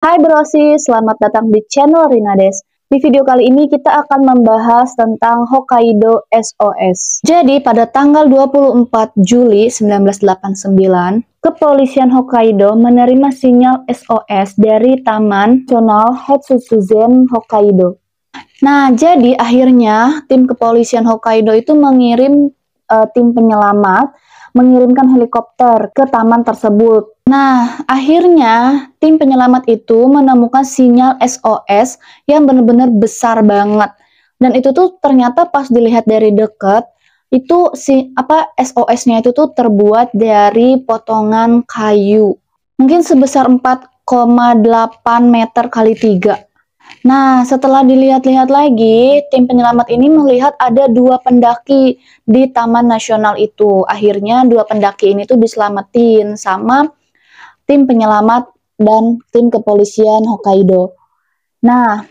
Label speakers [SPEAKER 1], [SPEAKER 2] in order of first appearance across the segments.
[SPEAKER 1] Hai Brosis, selamat datang di channel Rinades. Di video kali ini kita akan membahas tentang Hokkaido SOS. Jadi pada tanggal 24 Juli 1989, Kepolisian Hokkaido menerima sinyal SOS dari Taman Nasional Hetsuzuzen Hokkaido. Nah, jadi akhirnya tim kepolisian Hokkaido itu mengirim tim penyelamat mengirimkan helikopter ke taman tersebut. Nah, akhirnya tim penyelamat itu menemukan sinyal SOS yang benar-benar besar banget. Dan itu tuh ternyata pas dilihat dari dekat, itu SOS-nya itu tuh terbuat dari potongan kayu. Mungkin sebesar 4,8 meter kali 3. Nah, setelah dilihat-lihat lagi, tim penyelamat ini melihat ada 2 pendaki di Taman Nasional itu. Akhirnya 2 pendaki ini tuh diselamatin sama tim penyelamat dan tim kepolisian Hokkaido. Nah,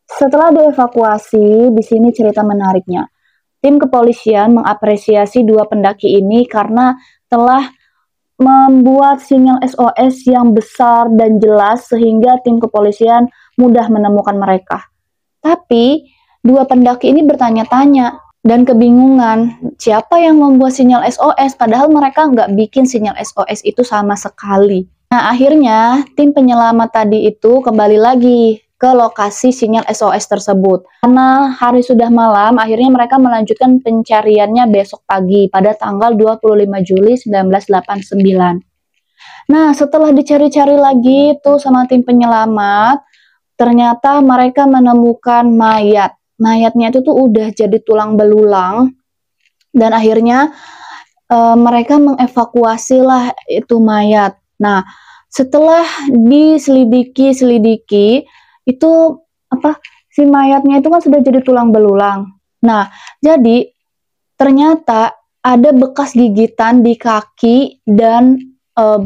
[SPEAKER 1] setelah dievakuasi, di sini cerita menariknya. Tim kepolisian mengapresiasi 2 pendaki ini karena telah membuat sinyal SOS yang besar dan jelas sehingga tim kepolisian mudah menemukan mereka. Tapi 2 pendaki ini bertanya-tanya dan kebingungan siapa yang membuat sinyal SOS padahal mereka nggak bikin sinyal SOS itu sama sekali. Nah, akhirnya tim penyelamat tadi itu kembali lagi ke lokasi sinyal SOS tersebut. Karena hari sudah malam, akhirnya mereka melanjutkan pencariannya besok pagi pada tanggal 25 Juli 1989. Nah, setelah dicari-cari lagi tuh sama tim penyelamat, ternyata mereka menemukan mayat. Mayatnya itu tuh udah jadi tulang belulang dan akhirnya mereka mengevakuasi lah itu mayat. Nah, setelah diselidiki itu si mayatnya itu kan sudah jadi tulang belulang. Nah, jadi ternyata ada bekas gigitan di kaki dan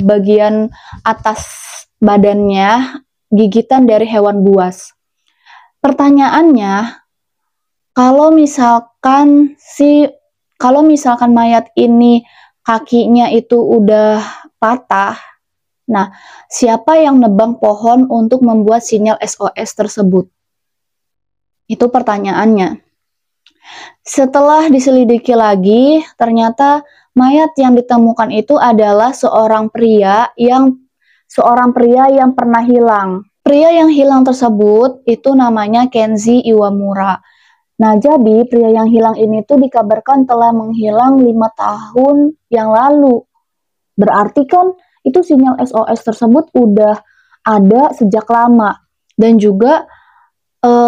[SPEAKER 1] bagian atas badannya, gigitan dari hewan buas. Pertanyaannya, kalau misalkan mayat ini kakinya itu udah patah, nah, siapa yang nebang pohon untuk membuat sinyal SOS tersebut? Itu pertanyaannya. Setelah diselidiki lagi, ternyata mayat yang ditemukan itu adalah seorang pria yang pernah hilang. Pria yang hilang tersebut itu namanya Kenji Iwamura. Nah, jadi pria yang hilang ini tuh dikabarkan telah menghilang 5 tahun yang lalu. Berarti kan itu sinyal SOS tersebut udah ada sejak lama. Dan juga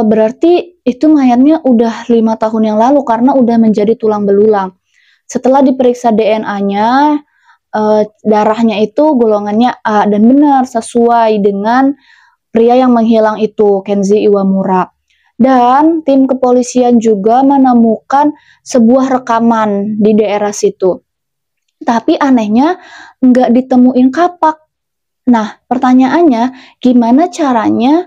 [SPEAKER 1] berarti itu mayatnya udah 5 tahun yang lalu karena udah menjadi tulang belulang. Setelah diperiksa DNA-nya, darahnya itu golongannya A dan benar sesuai dengan pria yang menghilang itu, Kenji Iwamura. Dan tim kepolisian juga menemukan sebuah rekaman di daerah situ. Tapi anehnya nggak ditemuin kapak. Nah, pertanyaannya gimana caranya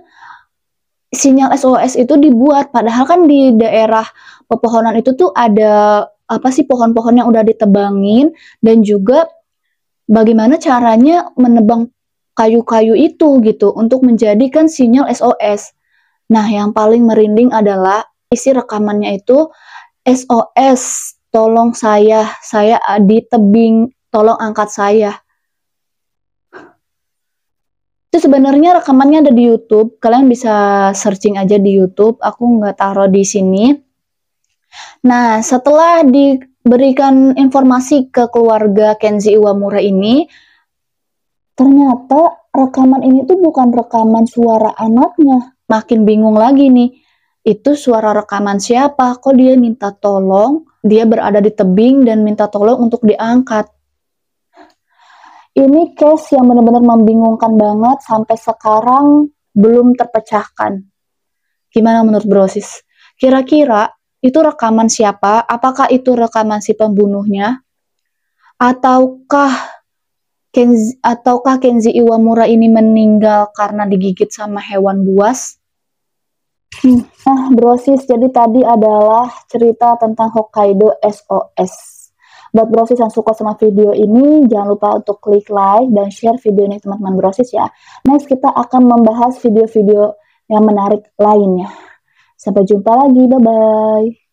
[SPEAKER 1] sinyal SOS itu dibuat? Padahal kan di daerah pepohonan itu tuh ada pohon-pohon yang udah ditebangin dan juga bagaimana caranya menebang kayu-kayu itu gitu untuk menjadikan sinyal SOS. Nah, yang paling merinding adalah isi rekamannya itu SOS, tolong saya di tebing, tolong angkat saya. Itu sebenarnya rekamannya ada di YouTube, kalian bisa searching aja di YouTube, aku nggak taruh di sini. Nah, setelah diberikan informasi ke keluarga Kenji Iwamura ini, ternyata rekaman ini tuh bukan rekaman suara anaknya. Makin bingung lagi nih, itu suara rekaman siapa? Kok dia minta tolong, dia berada di tebing dan minta tolong untuk diangkat. Ini case yang benar-benar membingungkan banget sampai sekarang belum terpecahkan. Gimana menurut Brosis? Kira-kira itu rekaman siapa? Apakah itu rekaman si pembunuhnya? Ataukah Kenji Iwamura ini meninggal karena digigit sama hewan buas? Nah, Brosis, jadi tadi adalah cerita tentang Hokkaido SOS. Buat Brosis yang suka sama video ini, jangan lupa untuk klik like dan share video ini teman-teman Brosis ya. Next, kita akan membahas video-video yang menarik lainnya. Sampai jumpa lagi, bye-bye.